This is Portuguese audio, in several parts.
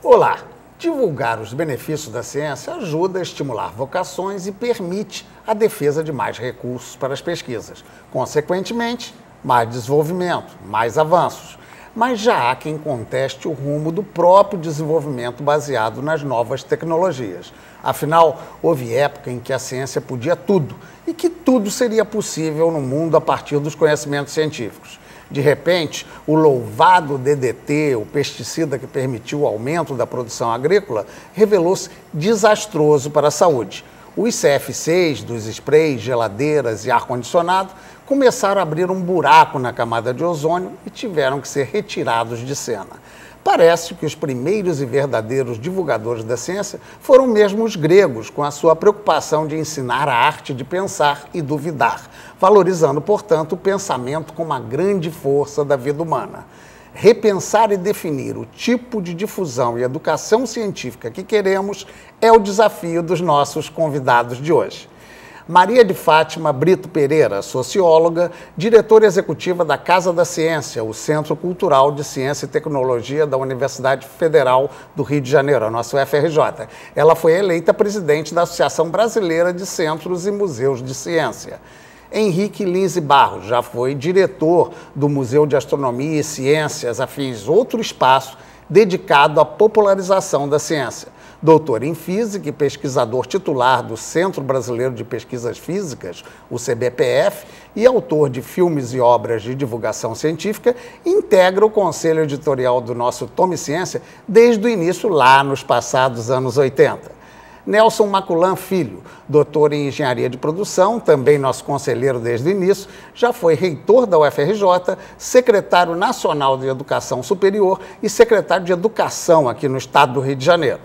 Olá! Divulgar os benefícios da ciência ajuda a estimular vocações e permite a defesa de mais recursos para as pesquisas. Consequentemente, mais desenvolvimento, mais avanços. Mas já há quem conteste o rumo do próprio desenvolvimento baseado nas novas tecnologias. Afinal, houve época em que a ciência podia tudo e que tudo seria possível no mundo a partir dos conhecimentos científicos. De repente, o louvado DDT, o pesticida que permitiu o aumento da produção agrícola, revelou-se desastroso para a saúde. Os CFCs dos sprays, geladeiras e ar-condicionado começaram a abrir um buraco na camada de ozônio e tiveram que ser retirados de cena. Parece que os primeiros e verdadeiros divulgadores da ciência foram mesmo os gregos, com a sua preocupação de ensinar a arte de pensar e duvidar, valorizando, portanto, o pensamento como a grande força da vida humana. Repensar e definir o tipo de difusão e educação científica que queremos é o desafio dos nossos convidados de hoje. Maria de Fátima Brito Pereira, socióloga, diretora executiva da Casa da Ciência, o Centro Cultural de Ciência e Tecnologia da Universidade Federal do Rio de Janeiro, a nossa UFRJ. Ela foi eleita presidente da Associação Brasileira de Centros e Museus de Ciência. Henrique Lins Barros já foi diretor do Museu de Astronomia e Ciências Afins, outro espaço dedicado à popularização da ciência. Doutor em Física e pesquisador titular do Centro Brasileiro de Pesquisas Físicas, o CBPF, e autor de filmes e obras de divulgação científica, integra o conselho editorial do nosso Tome Ciência desde o início, lá nos passados anos 80. Nelson Maculan Filho, doutor em Engenharia de Produção, também nosso conselheiro desde o início, já foi reitor da UFRJ, secretário nacional de Educação Superior e secretário de Educação aqui no estado do Rio de Janeiro.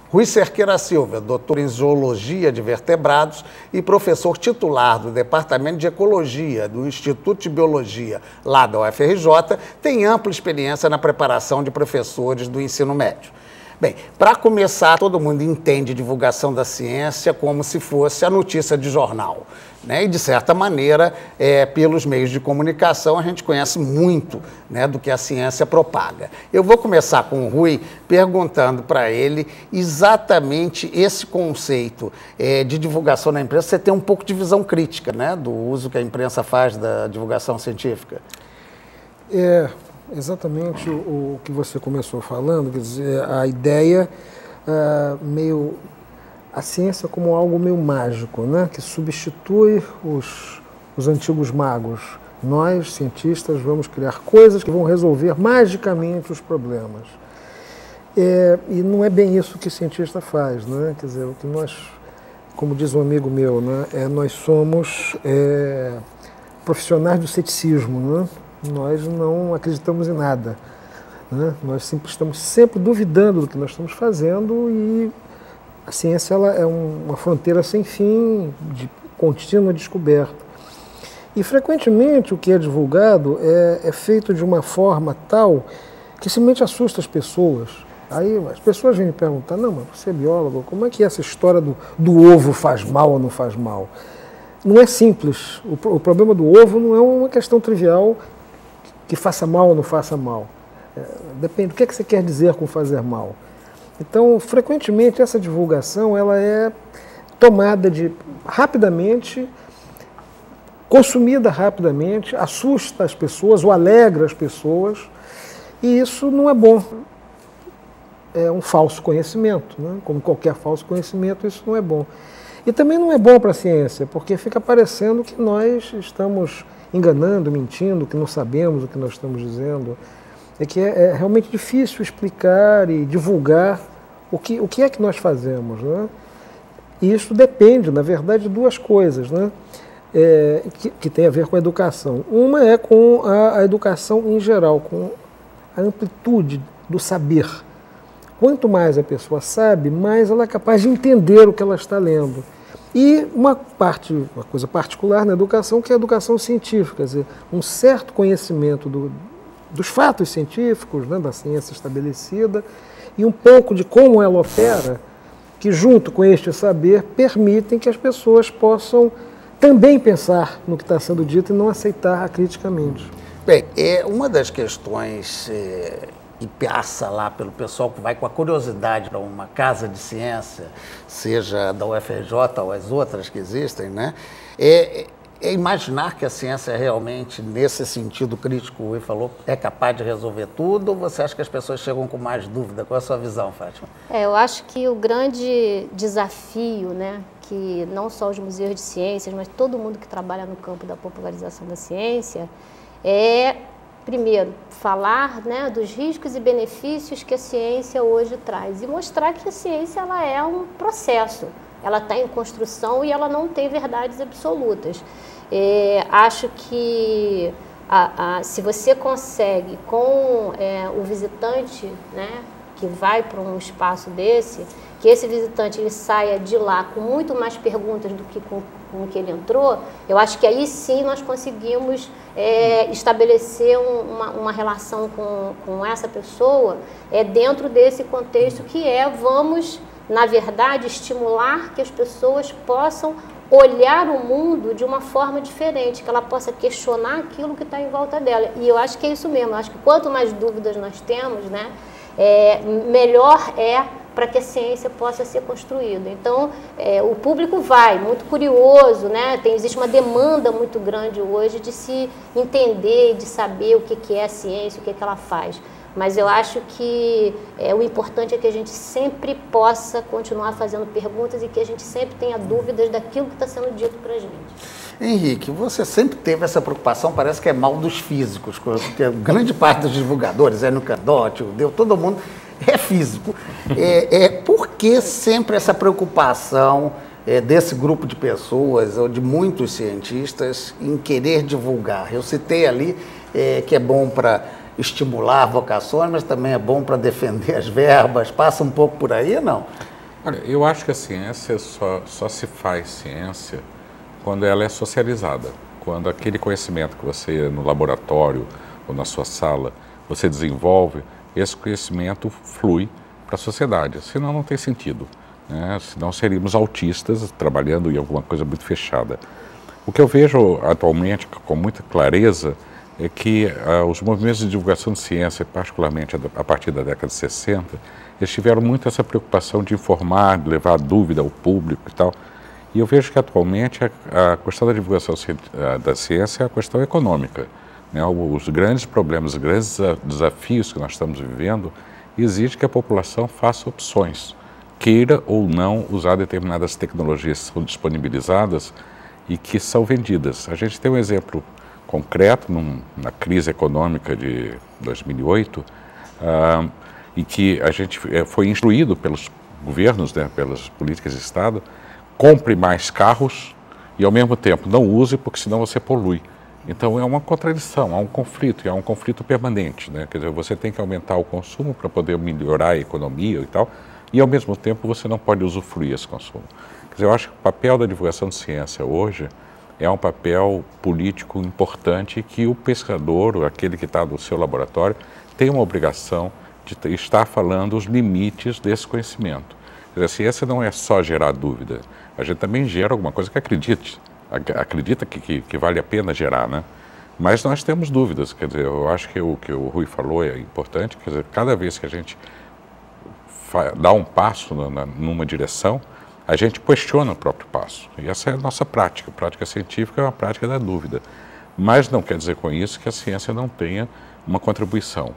Rui Cerqueira Silva, doutor em Zoologia de Vertebrados e professor titular do Departamento de Ecologia do Instituto de Biologia lá da UFRJ, tem ampla experiência na preparação de professores do ensino médio. Bem, para começar, todo mundo entende divulgação da ciência como se fosse a notícia de jornal, né? E, de certa maneira, pelos meios de comunicação, a gente conhece muito, né, do que a ciência propaga. Eu vou começar com o Rui perguntando para ele exatamente esse conceito de divulgação na imprensa. Você tem um pouco de visão crítica, né, do uso que a imprensa faz da divulgação científica? Exatamente o que você começou falando, quer dizer, a ideia a ciência como algo meio mágico, né, que substitui os antigos magos. Nós, cientistas, vamos criar coisas que vão resolver magicamente os problemas. E não é bem isso que o cientista faz, né? Quer dizer, o que nós, como diz um amigo meu, né, nós somos profissionais do ceticismo, né? Nós não acreditamos em nada, né? Nós estamos sempre duvidando do que nós estamos fazendo e a ciência ela é uma fronteira sem fim, de contínua descoberta. E frequentemente o que é divulgado é feito de uma forma tal que simplesmente assusta as pessoas. Aí as pessoas vêm me perguntar, não, mas você é biólogo, como é que essa história do ovo faz mal ou não faz mal? Não é simples. O problema do ovo não é uma questão trivial que faça mal ou não faça mal. Depende do que você quer dizer com fazer mal. Então, frequentemente, essa divulgação ela é tomada rapidamente, consumida rapidamente, assusta as pessoas ou alegra as pessoas, e isso não é bom. É um falso conhecimento, né? Como qualquer falso conhecimento, isso não é bom. E também não é bom para a ciência, porque fica parecendo que nós estamos enganando, mentindo, que não sabemos o que nós estamos dizendo. É que é realmente difícil explicar e divulgar o que é que nós fazemos, né? E isso depende, na verdade, de duas coisas, né? Que tem a ver com a educação. Uma é com a educação em geral, com a amplitude do saber. Quanto mais a pessoa sabe, mais ela é capaz de entender o que ela está lendo. E uma coisa particular na educação, que é a educação científica, quer dizer, um certo conhecimento dos fatos científicos, né, da ciência estabelecida, e um pouco de como ela opera, que junto com este saber permitem que as pessoas possam também pensar no que está sendo dito e não aceitar acriticamente. Bem, uma das questões e passa lá pelo pessoal que vai com a curiosidade para uma casa de ciência, seja da UFRJ ou as outras que existem, né? É imaginar que a ciência realmente, nesse sentido crítico, o Rui falou, é capaz de resolver tudo, ou você acha que as pessoas chegam com mais dúvida? Qual é a sua visão, Fátima? Eu acho que o grande desafio, né, que não só os museus de ciências, mas todo mundo que trabalha no campo da popularização da ciência, é, primeiro, falar, né, dos riscos e benefícios que a ciência hoje traz e mostrar que a ciência ela é um processo. Ela está em construção e ela não tem verdades absolutas. Acho que se você consegue, com o visitante, né, que vai para um espaço desse, que esse visitante ele saia de lá com muito mais perguntas do que com que ele entrou, eu acho que aí sim nós conseguimos estabelecer uma relação com essa pessoa dentro desse contexto que vamos, na verdade, estimular que as pessoas possam olhar o mundo de uma forma diferente, que ela possa questionar aquilo que está em volta dela. E eu acho que é isso mesmo, eu acho que quanto mais dúvidas nós temos, né, melhor para que a ciência possa ser construída. Então, o público vai, muito curioso, né? Existe uma demanda muito grande hoje de se entender, de saber o que é a ciência, o que ela faz. Mas eu acho que o importante é que a gente sempre possa continuar fazendo perguntas e que a gente sempre tenha dúvidas daquilo que está sendo dito para a gente. Henrique, você sempre teve essa preocupação, parece que é mal dos físicos, porque grande parte dos divulgadores, no Candotti, o Deu, todo mundo é físico. Por que sempre essa preocupação desse grupo de pessoas, ou de muitos cientistas, em querer divulgar? Eu citei ali que é bom para estimular vocações, mas também é bom para defender as verbas. Passa um pouco por aí, não? Olha, eu acho que a ciência só se faz ciência quando ela é socializada. Quando aquele conhecimento que você, no laboratório ou na sua sala, você desenvolve, esse conhecimento flui para a sociedade. Senão não tem sentido, né? Senão seríamos autistas trabalhando em alguma coisa muito fechada. O que eu vejo atualmente com muita clareza é que os movimentos de divulgação de ciência, particularmente a partir da década de 60, eles tiveram muito essa preocupação de informar, de levar a dúvida ao público e tal. E eu vejo que atualmente a questão da divulgação da ciência é a questão econômica, né? Os grandes problemas, os grandes desafios que nós estamos vivendo exigem que a população faça opções, queira ou não usar determinadas tecnologias que são disponibilizadas e que são vendidas. A gente tem um exemplo concreto na crise econômica de 2008, e que a gente foi instruído pelos governos, né, pelas políticas de Estado, compre mais carros e ao mesmo tempo não use, porque senão você polui. Então é uma contradição, há um conflito, e há um conflito permanente, né? Quer dizer, você tem que aumentar o consumo para poder melhorar a economia e tal, e ao mesmo tempo você não pode usufruir esse consumo. Quer dizer, eu acho que o papel da divulgação de ciência hoje é um papel político importante que o pesquisador, ou aquele que está no seu laboratório, tem uma obrigação de estar falando os limites desse conhecimento. Quer dizer, a ciência não é só gerar dúvida, a gente também gera alguma coisa que acredita que vale a pena gerar, né? Mas nós temos dúvidas, quer dizer, eu acho que o que o Rui falou é importante, quer dizer, cada vez que a gente dá um passo numa direção, a gente questiona o próprio passo. E essa é a nossa prática. A prática científica é uma prática da dúvida. Mas não quer dizer com isso que a ciência não tenha uma contribuição.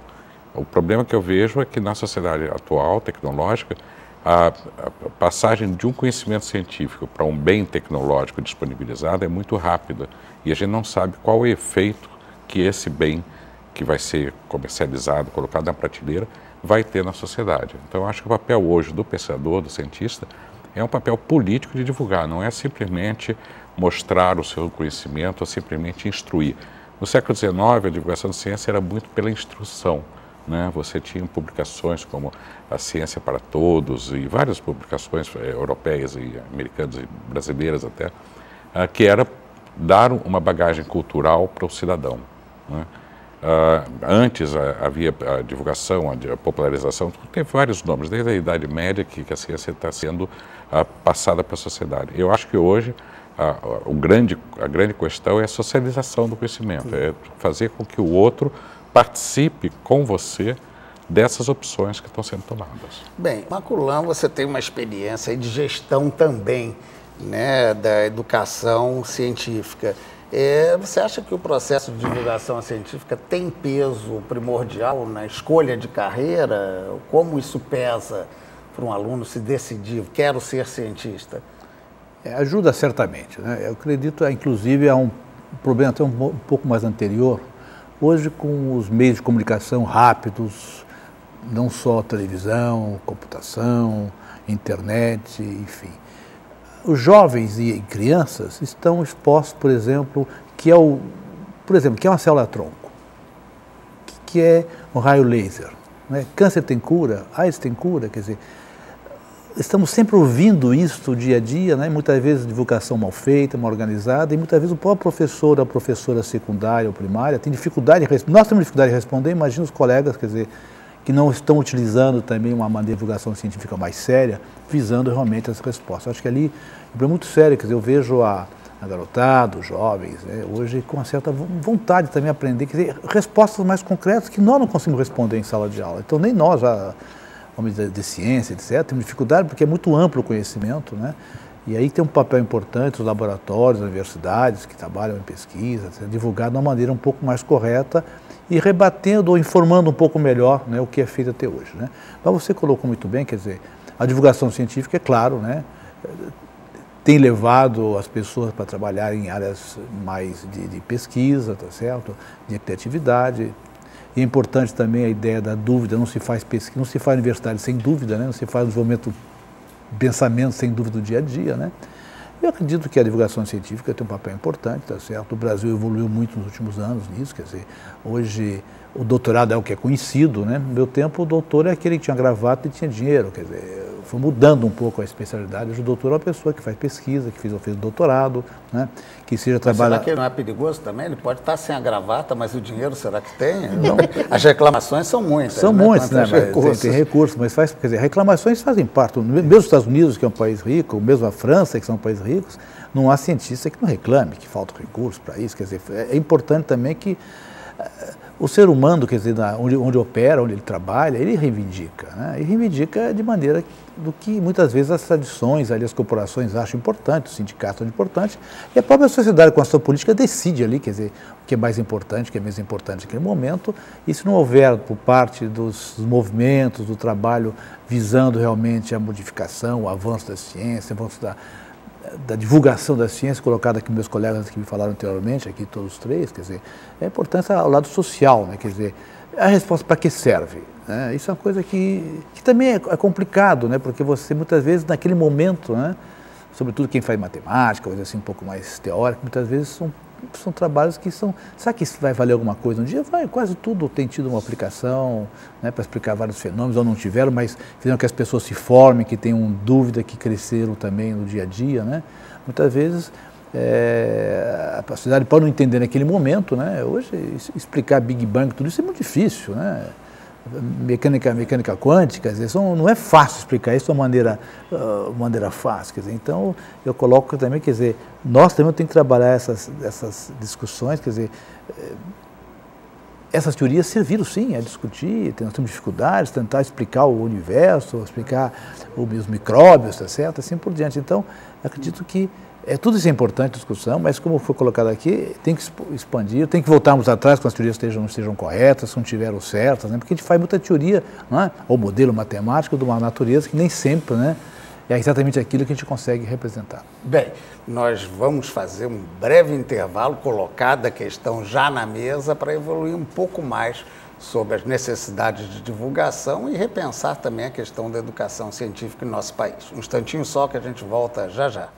O problema que eu vejo é que na sociedade atual, tecnológica, a passagem de um conhecimento científico para um bem tecnológico disponibilizado é muito rápida. E a gente não sabe qual é o efeito que esse bem, que vai ser comercializado, colocado na prateleira, vai ter na sociedade. Então, eu acho que o papel hoje do pesquisador, do cientista, é um papel político de divulgar, não é simplesmente mostrar o seu conhecimento ou simplesmente instruir. No século XIX, a divulgação de ciência era muito pela instrução, né? Você tinha publicações como A Ciência para Todos e várias publicações europeias e americanas e brasileiras até, que era dar uma bagagem cultural para o cidadão, né? Antes havia a divulgação, a popularização, tem vários nomes, desde a Idade Média que a ciência está sendo passada para a sociedade. Eu acho que hoje a grande questão é a socialização do conhecimento, é fazer com que o outro participe com você dessas opções que estão sendo tomadas. Bem, Maculan, você tem uma experiência aí de gestão também, né, da educação científica. Você acha que o processo de divulgação científica tem peso primordial na escolha de carreira? Como isso pesa para um aluno se decidir, quero ser cientista? Ajuda certamente, né? Eu acredito, inclusive, a um problema até um pouco mais anterior. Hoje, com os meios de comunicação rápidos, não só televisão, computação, internet, enfim. Os jovens e crianças estão expostos, por exemplo, que é uma célula-tronco, que é um raio laser, né? Câncer tem cura, AIDS tem cura, quer dizer, estamos sempre ouvindo isso dia a dia, né? Muitas vezes divulgação mal feita, mal organizada, e muitas vezes o próprio professor, a professora secundária ou primária tem dificuldade de responder. Nós temos dificuldade de responder, imagina os colegas, quer dizer, que não estão utilizando também uma maneira de divulgação científica mais séria, visando realmente as respostas. Acho que ali é muito sério, quer dizer, eu vejo a garotada, os jovens, né, hoje com uma certa vontade também de aprender, quer dizer, respostas mais concretas que nós não conseguimos responder em sala de aula. Então nem nós, homens de ciência, etc., temos dificuldade porque é muito amplo o conhecimento, né? E aí tem um papel importante os laboratórios, as universidades que trabalham em pesquisa, etc., divulgar de uma maneira um pouco mais correta e rebatendo ou informando um pouco melhor, né, o que é feito até hoje, né? Mas você colocou muito bem, quer dizer, a divulgação científica, é claro, né, tem levado as pessoas para trabalhar em áreas mais de pesquisa, tá certo? De criatividade. E é importante também a ideia da dúvida, não se faz pesquisa, não se faz universidade sem dúvida, né? Não se faz desenvolvimento, pensamento sem dúvida do dia a dia, né? Eu acredito que a divulgação científica tem um papel importante, tá certo? O Brasil evoluiu muito nos últimos anos nisso, quer dizer, hoje o doutorado é o que é conhecido, né? No meu tempo, o doutor é aquele que tinha gravata e tinha dinheiro, quer dizer, foi mudando um pouco a especialidade. Hoje o doutor é uma pessoa que faz pesquisa, que fez doutorado, né? Que seja trabalhar... Será que não é perigoso também? Ele pode estar sem a gravata, mas o dinheiro será que tem? Não. As reclamações são muitas. São muitas, né? Tem recursos, mas quer dizer, reclamações fazem parte. Mesmo os Estados Unidos, que é um país rico, mesmo a França, que são países ricos, não há cientista que não reclame, que falta recursos para isso. Quer dizer, é importante também que o ser humano, quer dizer, onde opera, onde ele trabalha, ele reivindica, né? E reivindica de maneira do que muitas vezes as tradições, ali, as corporações acham importante, os sindicatos acham importante, e a própria sociedade com a sua política decide ali, quer dizer, o que é mais importante, o que é menos importante naquele momento, e se não houver por parte dos movimentos, do trabalho visando realmente a modificação, o avanço da ciência, o avanço da divulgação da ciência, colocada aqui meus colegas que me falaram anteriormente, aqui todos os três, quer dizer, é importante ao lado social, né? Quer dizer, a resposta para que serve? Né? Isso é uma coisa que também é complicado, né? Porque você muitas vezes naquele momento, né? Sobretudo quem faz matemática, coisa assim um pouco mais teórica, muitas vezes são trabalhos que são... Será que isso vai valer alguma coisa um dia? Vai, quase tudo tem tido uma aplicação, né, para explicar vários fenômenos, ou não tiveram, mas fizeram que as pessoas se formem, que tenham dúvida, que cresceram também no dia a dia, né? Muitas vezes a sociedade pode não entender naquele momento, né? Hoje explicar Big Bang, tudo isso é muito difícil, né? Mecânica quântica, quer dizer, não é fácil explicar isso de uma maneira fácil, quer dizer, então eu coloco também, quer dizer, nós também temos que trabalhar essas discussões, quer dizer, essas teorias serviram sim a discutir, nós temos dificuldades, tentar explicar o universo, explicar os micróbios, tá certo, assim por diante. Então, acredito que tudo isso é importante, discussão, mas como foi colocado aqui, tem que expandir, tem que voltarmos atrás quando as teorias não estejam corretas, se não estiveram certas, né? Porque a gente faz muita teoria, não é? Ou modelo matemático de uma natureza que nem sempre, né, é exatamente aquilo que a gente consegue representar. Bem, nós vamos fazer um breve intervalo, colocada a questão já na mesa, para evoluir um pouco mais sobre as necessidades de divulgação e repensar também a questão da educação científica em nosso país. Um instantinho só que a gente volta já já.